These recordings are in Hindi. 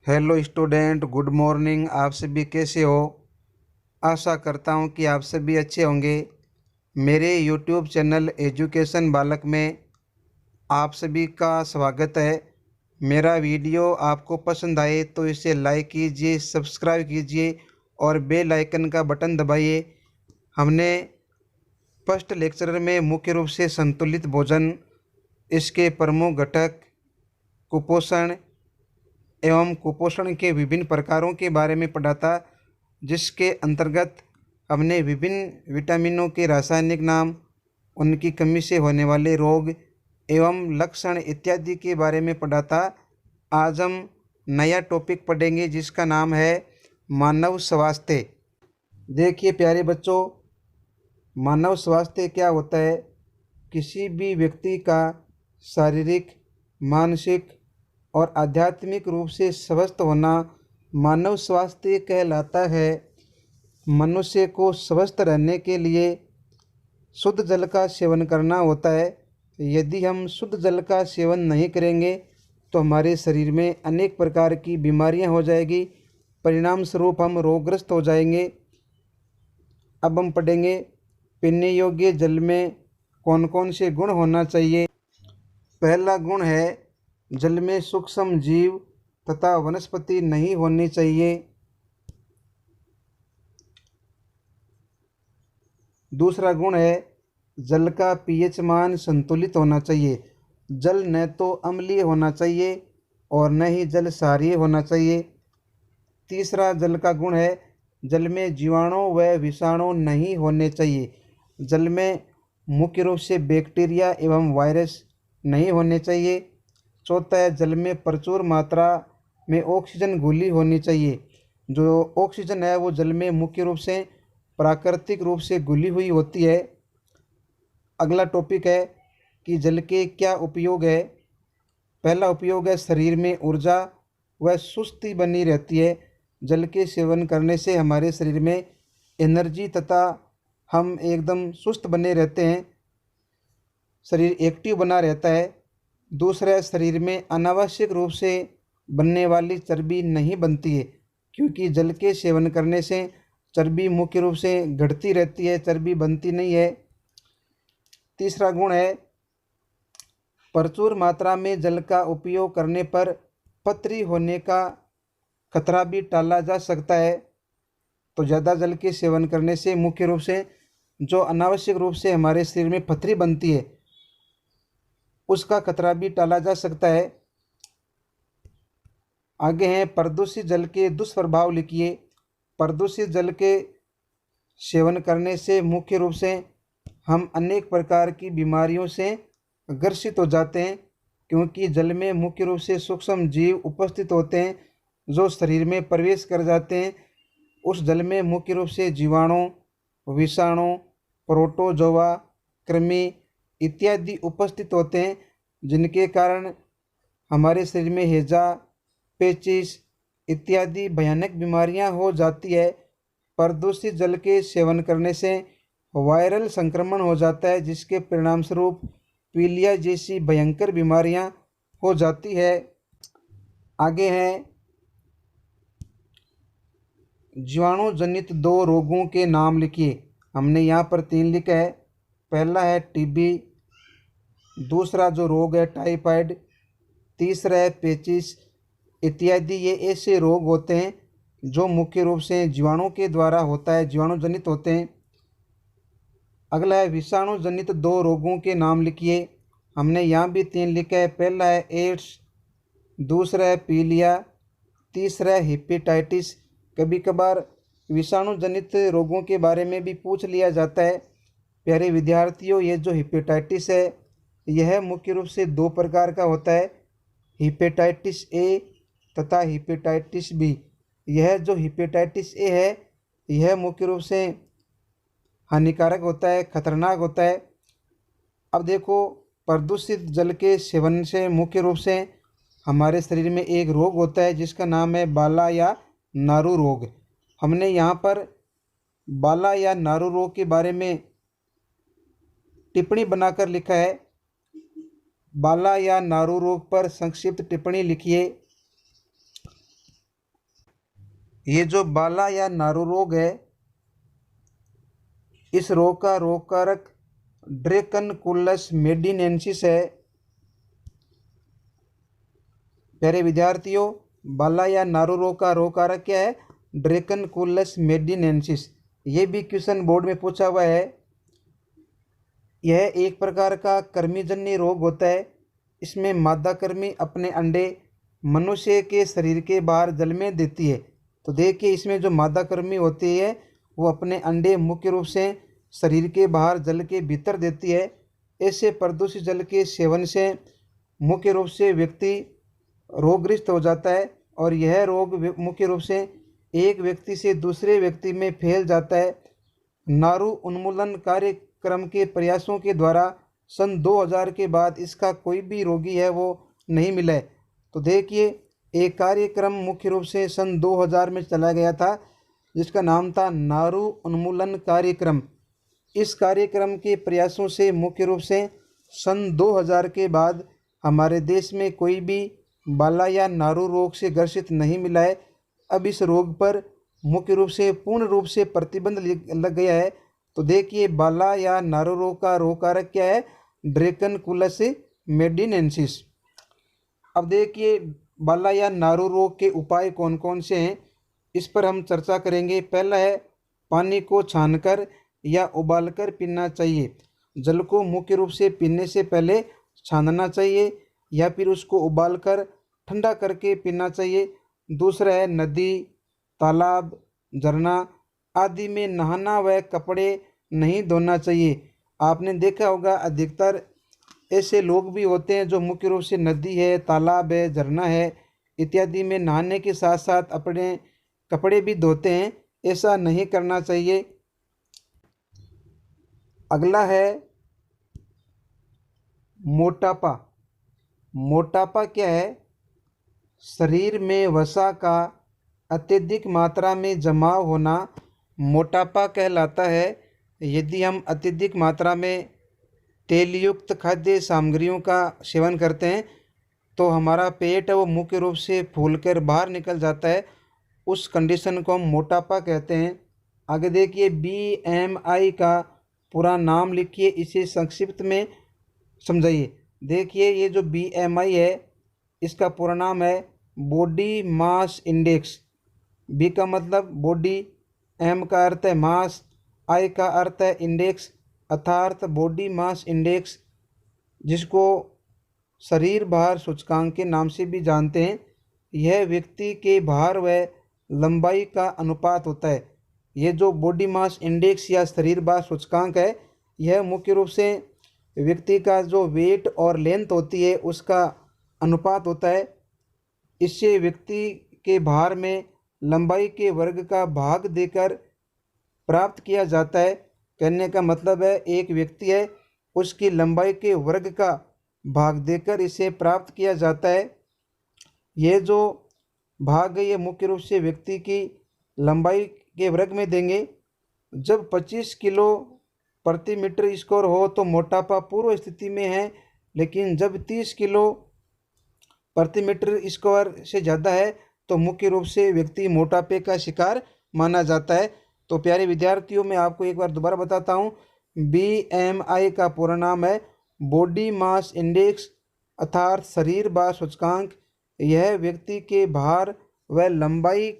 Hello student, good morning. आप सभी कैसे हो? आशा करता हूँ कि आप सभी अच्छे होंगे। मेरे यूट्यूब चैनल एजुकेशन बालक में आप सभी का स्वागत है। मेरा वीडियो आपको पसंद आए तो इसे लाइक कीजिए, सब्सक्राइब कीजिए और बेल आइकन का बटन दबाइए। हमने फर्स्ट लेक्चर में मुख्य रूप से संतुलित भोजन, इसके प्रमुख घटक, कुपोषण एवं कुपोषण के विभिन्न प्रकारों के बारे में पढ़ा था, जिसके अंतर्गत हमने विभिन्न विटामिनों के रासायनिक नाम, उनकी कमी से होने वाले रोग एवं लक्षण इत्यादि के बारे में पढ़ा था। आज हम नया टॉपिक पढ़ेंगे जिसका नाम है मानव स्वास्थ्य। देखिए प्यारे बच्चों, मानव स्वास्थ्य क्या होता है? किसी भी व्यक्ति का शारीरिक, मानसिक और आध्यात्मिक रूप से स्वस्थ होना मानव स्वास्थ्य कहलाता है। मनुष्य को स्वस्थ रहने के लिए शुद्ध जल का सेवन करना होता है। यदि हम शुद्ध जल का सेवन नहीं करेंगे तो हमारे शरीर में अनेक प्रकार की बीमारियां हो जाएगी, परिणाम स्वरूप हम रोगग्रस्त हो जाएंगे। अब हम पढ़ेंगे पीने योग्य जल में कौन कौन से गुण होना चाहिए। पहला गुण है जल में सूक्ष्म जीव तथा वनस्पति नहीं होनी चाहिए। दूसरा गुण है जल का पीएच मान संतुलित होना चाहिए। जल न तो अम्लीय होना चाहिए और न ही जल क्षारीय होना चाहिए। तीसरा जल का गुण है जल में जीवाणु व विषाणु नहीं होने चाहिए। जल में मुख्य रूप से बैक्टीरिया एवं वायरस नहीं होने चाहिए। चौथा है जल में प्रचुर मात्रा में ऑक्सीजन घुली होनी चाहिए। जो ऑक्सीजन है वो जल में मुख्य रूप से प्राकृतिक रूप से घुली हुई होती है। अगला टॉपिक है कि जल के क्या उपयोग है। पहला उपयोग है शरीर में ऊर्जा व सुस्ती बनी रहती है। जल के सेवन करने से हमारे शरीर में एनर्जी तथा हम एकदम सुस्त बने रहते हैं, शरीर एक्टिव बना रहता है। दूसरा, शरीर में अनावश्यक रूप से बनने वाली चर्बी नहीं बनती है, क्योंकि जल के सेवन करने से चर्बी मुख्य रूप से घटती रहती है, चर्बी बनती नहीं है। तीसरा गुण है प्रचुर मात्रा में जल का उपयोग करने पर पथरी होने का खतरा भी टाला जा सकता है। तो ज़्यादा जल के सेवन करने से मुख्य रूप से जो अनावश्यक रूप से हमारे शरीर में पथरी बनती है उसका खतरा भी टाला जा सकता है। आगे हैं प्रदूषित जल के दुष्प्रभाव लिखिए। प्रदूषित जल के सेवन करने से मुख्य रूप से हम अनेक प्रकार की बीमारियों से ग्रसित हो जाते हैं, क्योंकि जल में मुख्य रूप से सूक्ष्म जीव उपस्थित होते हैं जो शरीर में प्रवेश कर जाते हैं। उस जल में मुख्य रूप से जीवाणु, विषाणु, प्रोटोजोआ, कृमि इत्यादि उपस्थित होते हैं, जिनके कारण हमारे शरीर में हैजा, पेचिश इत्यादि भयानक बीमारियां हो जाती है। प्रदूषित जल के सेवन करने से वायरल संक्रमण हो जाता है, जिसके परिणाम स्वरूप पीलिया जैसी भयंकर बीमारियां हो जाती है। आगे हैं जीवाणु जनित 2 रोगों के नाम लिखिए। हमने यहाँ पर 3 लिखा है। पहला है टीबी, दूसरा जो रोग है टाइफाइड, तीसरा है पेचिस इत्यादि। ये ऐसे रोग होते हैं जो मुख्य रूप से जीवाणु के द्वारा होता है, जीवाणु जनित होते हैं। अगला है विषाणु जनित 2 रोगों के नाम लिखिए। हमने यहाँ भी 3 लिखा है। पहला है एड्स, दूसरा है पीलिया, तीसरा है हेपेटाइटिस। कभी कभार विषाणु जनित रोगों के बारे में भी पूछ लिया जाता है। प्यारे विद्यार्थियों, ये जो हेपेटाइटिस है यह मुख्य रूप से 2 प्रकार का होता है, हेपेटाइटिस ए तथा हेपेटाइटिस बी। यह जो हेपेटाइटिस ए है यह मुख्य रूप से हानिकारक होता है, खतरनाक होता है। अब देखो, प्रदूषित जल के सेवन से मुख्य रूप से हमारे शरीर में एक रोग होता है जिसका नाम है बाला या नारू रोग। हमने यहाँ पर बाला या नारू रोग के बारे में टिप्पणी बनाकर लिखा है। बाला या नारू रोग पर संक्षिप्त टिप्पणी लिखिए। ये जो बाला या नारू रोग है, इस रोग का रोग कारक ड्रेकनकुलस मेडिनेंसिस है। प्यारे विद्यार्थियों, बाला या नारू रोग का रोग कारक क्या है? ड्रेकनकुलस मेडिनेंसिस। ये भी क्वेश्चन बोर्ड में पूछा हुआ है। यह एक प्रकार का कृमिजन्य रोग होता है। इसमें मादा कृमि अपने अंडे मनुष्य के शरीर के बाहर जल में देती है। तो देखिए, इसमें जो मादा कृमि होती है वो अपने अंडे मुख्य रूप से शरीर के बाहर जल के भीतर देती है। ऐसे प्रदूषित जल के सेवन से मुख्य रूप से व्यक्ति रोगग्रस्त हो जाता है और यह रोग मुख्य रूप से एक व्यक्ति से दूसरे व्यक्ति में फैल जाता है। नारू उन्मूलन कार्यक्रम के प्रयासों के द्वारा सन 2000 के बाद इसका कोई भी रोगी है वो नहीं मिला है। तो देखिए, एक कार्यक्रम मुख्य रूप से सन 2000 में चलाया गया था जिसका नाम था नारू उन्मूलन कार्यक्रम। इस कार्यक्रम के प्रयासों से मुख्य रूप से सन 2000 के बाद हमारे देश में कोई भी बाला या नारू रोग से ग्रसित नहीं मिला है। अब इस रोग पर मुख्य रूप से पूर्ण रूप से प्रतिबंध लग गया है। तो देखिए, बाला या नारू रोग का रोग कारक क्या है? ड्रेकनकुलस मेडिनेंसिस। अब देखिए, बाला या नारू रोग के उपाय कौन कौन से हैं, इस पर हम चर्चा करेंगे। पहला है, पानी को छानकर या उबालकर पीना चाहिए। जल को मुख्य रूप से पीने से पहले छानना चाहिए या फिर उसको उबालकर ठंडा करके पीना चाहिए। दूसरा है, नदी, तालाब, झरना आदि में नहाना व कपड़े नहीं धोना चाहिए। आपने देखा होगा, अधिकतर ऐसे लोग भी होते हैं जो मुख्य रूप से नदी है, तालाब है, झरना है इत्यादि में नहाने के साथ साथ अपने कपड़े भी धोते हैं। ऐसा नहीं करना चाहिए। अगला है मोटापा। मोटापा क्या है? शरीर में वसा का अत्यधिक मात्रा में जमाव होना मोटापा कहलाता है। यदि हम अत्यधिक मात्रा में तेलयुक्त खाद्य सामग्रियों का सेवन करते हैं तो हमारा पेट है वो मुख्य रूप से फूलकर बाहर निकल जाता है। उस कंडीशन को हम मोटापा कहते हैं। आगे देखिए, BMI का पूरा नाम लिखिए, इसे संक्षिप्त में समझाइए। देखिए, ये जो BMI है इसका पूरा नाम है बॉडी मास इंडेक्स। बी का मतलब बॉडी, एम का अर्थ है मास, आई का अर्थ है इंडेक्स अर्थात बॉडी मास इंडेक्स, जिसको शरीर भार सूचकांक के नाम से भी जानते हैं। यह व्यक्ति के भार व लंबाई का अनुपात होता है। यह जो बॉडी मास इंडेक्स या शरीर भार सूचकांक है, यह मुख्य रूप से व्यक्ति का जो वेट और लेंथ होती है उसका अनुपात होता है। इससे व्यक्ति के भार में लंबाई के वर्ग का भाग देकर प्राप्त किया जाता है। कहने का मतलब है, एक व्यक्ति है उसकी लंबाई के वर्ग का भाग देकर इसे प्राप्त किया जाता है। यह जो भाग है ये मुख्य रूप से व्यक्ति की लंबाई के वर्ग में देंगे। जब 25 किलो प्रति मीटर स्क्वायर हो तो मोटापा पूर्व स्थिति में है, लेकिन जब 30 किलो प्रति मीटर स्क्वायर से ज़्यादा है तो मुख्य रूप से व्यक्ति मोटापे का शिकार माना जाता है। तो प्यारे विद्यार्थियों, मैं आपको एक बार दोबारा बताता हूँ। BMI का पूरा नाम है बॉडी मास इंडेक्स अर्थात शरीर भार सूचकांक। यह व्यक्ति के भार व लंबाई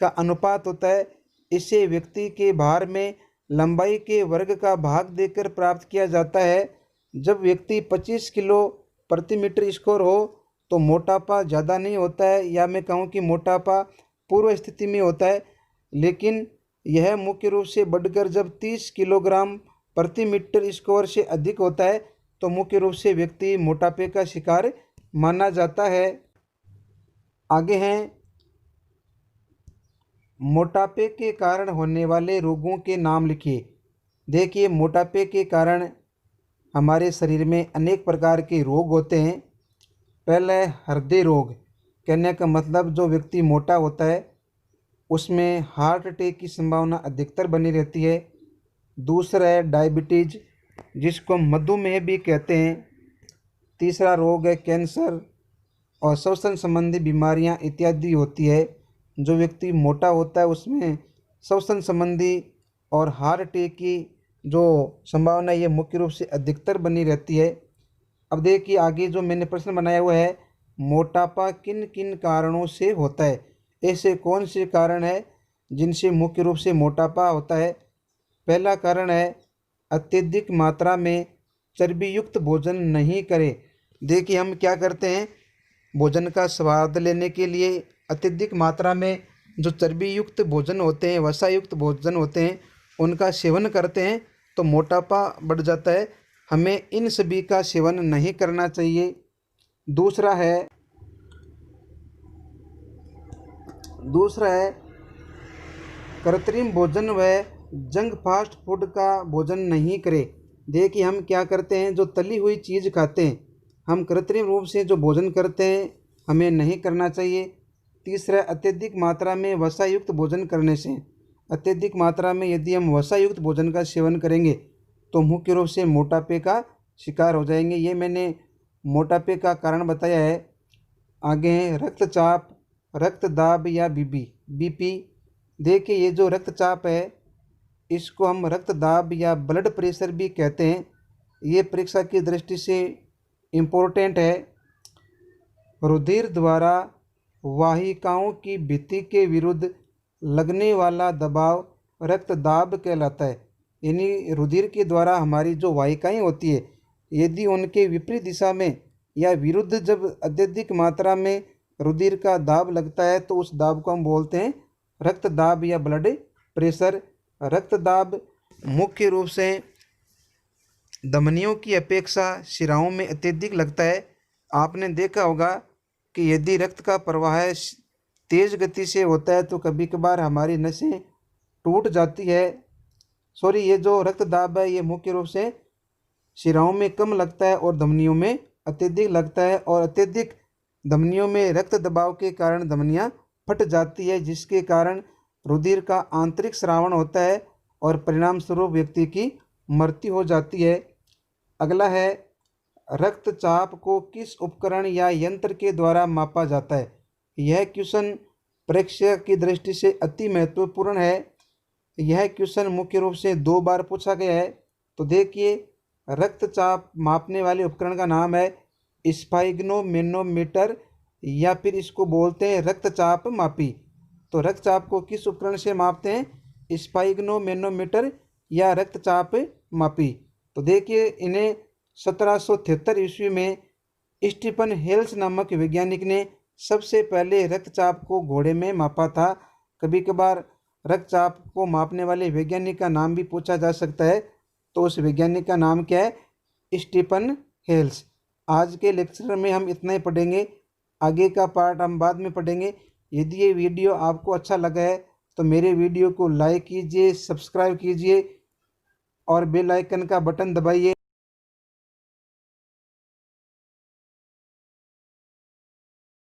का अनुपात होता है। इसे व्यक्ति के भार में लंबाई के वर्ग का भाग देकर प्राप्त किया जाता है। जब व्यक्ति 25 किलो प्रति मीटर स्क्वायर हो तो मोटापा ज़्यादा नहीं होता है, या मैं कहूँ कि मोटापा पूर्व स्थिति में होता है, लेकिन यह मुख्य रूप से बढ़कर जब 30 किलोग्राम प्रति मीटर स्क्वायर से अधिक होता है तो मुख्य रूप से व्यक्ति मोटापे का शिकार माना जाता है। आगे हैं, मोटापे के कारण होने वाले रोगों के नाम लिखिए। देखिए, मोटापे के कारण हमारे शरीर में अनेक प्रकार के रोग होते हैं। पहला है हृदय रोग। कहने का मतलब, जो व्यक्ति मोटा होता है उसमें हार्ट अटैक की संभावना अधिकतर बनी रहती है। दूसरा है डायबिटीज, जिसको मधुमेह भी कहते हैं। तीसरा रोग है कैंसर और श्वसन संबंधी बीमारियां इत्यादि होती है। जो व्यक्ति मोटा होता है उसमें श्वसन संबंधी और हार्ट अटैक की जो संभावना ये मुख्य रूप से अधिकतर बनी रहती है। अब देखिए आगे जो मैंने प्रश्न बनाया हुआ है, मोटापा किन किन कारणों से होता है, ऐसे कौन से कारण है जिनसे मुख्य रूप से मोटापा होता है। पहला कारण है अत्यधिक मात्रा में चर्बी युक्त भोजन नहीं करें। देखिए हम क्या करते हैं, भोजन का स्वाद लेने के लिए अत्यधिक मात्रा में जो चर्बी युक्त भोजन होते हैं, वसा युक्त भोजन होते हैं, उनका सेवन करते हैं तो मोटापा बढ़ जाता है। हमें इन सभी का सेवन नहीं करना चाहिए। दूसरा है कृत्रिम भोजन व जंक फास्ट फूड का भोजन नहीं करें। देखिए हम क्या करते हैं, जो तली हुई चीज़ खाते हैं, हम कृत्रिम रूप से जो भोजन करते हैं, हमें नहीं करना चाहिए। तीसरा, अत्यधिक मात्रा में वसा युक्त भोजन करने से, अत्यधिक मात्रा में यदि हम वसा युक्त भोजन का सेवन करेंगे तो मुख्य रूप से मोटापे का शिकार हो जाएंगे। ये मैंने मोटापे का कारण बताया है। आगे हैं रक्तचाप, रक्तदाब या बीपी। देखिए ये जो रक्तचाप है इसको हम रक्तदाब या ब्लड प्रेशर भी कहते हैं। ये परीक्षा की दृष्टि से इम्पोर्टेंट है। रुधिर द्वारा वाहिकाओं की भित्ति के विरुद्ध लगने वाला दबाव रक्तदाब कहलाता है। यानी रुधिर के द्वारा हमारी जो वाहिकाएं होती है, यदि उनके विपरीत दिशा में या विरुद्ध जब अत्यधिक मात्रा में रुधिर का दाब लगता है तो उस दाब को हम बोलते हैं रक्तदाब या ब्लड प्रेशर। रक्तदाब मुख्य रूप से धमनियों की अपेक्षा शिराओं में अत्यधिक लगता है। आपने देखा होगा कि यदि रक्त का प्रवाह तेज़ गति से होता है तो कभी कभार हमारी नसें टूट जाती है। ये जो रक्तदाब है ये मुख्य रूप से शिराओं में कम लगता है और धमनियों में अत्यधिक लगता है, और अत्यधिक धमनियों में रक्त दबाव के कारण धमनियाँ फट जाती है, जिसके कारण रुधिर का आंतरिक स्रावण होता है और परिणाम स्वरूप व्यक्ति की मृत्यु हो जाती है। अगला है रक्तचाप को किस उपकरण या यंत्र के द्वारा मापा जाता है। यह क्वेश्चन परीक्षा की दृष्टि से अति महत्वपूर्ण है। यह क्वेश्चन मुख्य रूप से 2 बार पूछा गया है। तो देखिए रक्तचाप मापने वाले उपकरण का नाम है स्फाइग्नोमेनोमीटर या फिर इसको बोलते हैं रक्तचाप मापी। तो रक्तचाप को किस उपकरण से मापते हैं, स्फाइग्नोमेनोमीटर या रक्तचाप मापी। तो देखिए इन्हें 1773 ईस्वी में स्टीफन हेल्स नामक वैज्ञानिक ने सबसे पहले रक्तचाप को घोड़े में मापा था। कभी कभार रक्तचाप को मापने वाले वैज्ञानिक का नाम भी पूछा जा सकता है, तो उस वैज्ञानिक का नाम क्या है, स्टीफन हेल्स। आज के लेक्चर में हम इतना ही पढ़ेंगे, आगे का पार्ट हम बाद में पढ़ेंगे। यदि ये वीडियो आपको अच्छा लगा है तो मेरे वीडियो को लाइक कीजिए, सब्सक्राइब कीजिए और बेल आइकन का बटन दबाइए।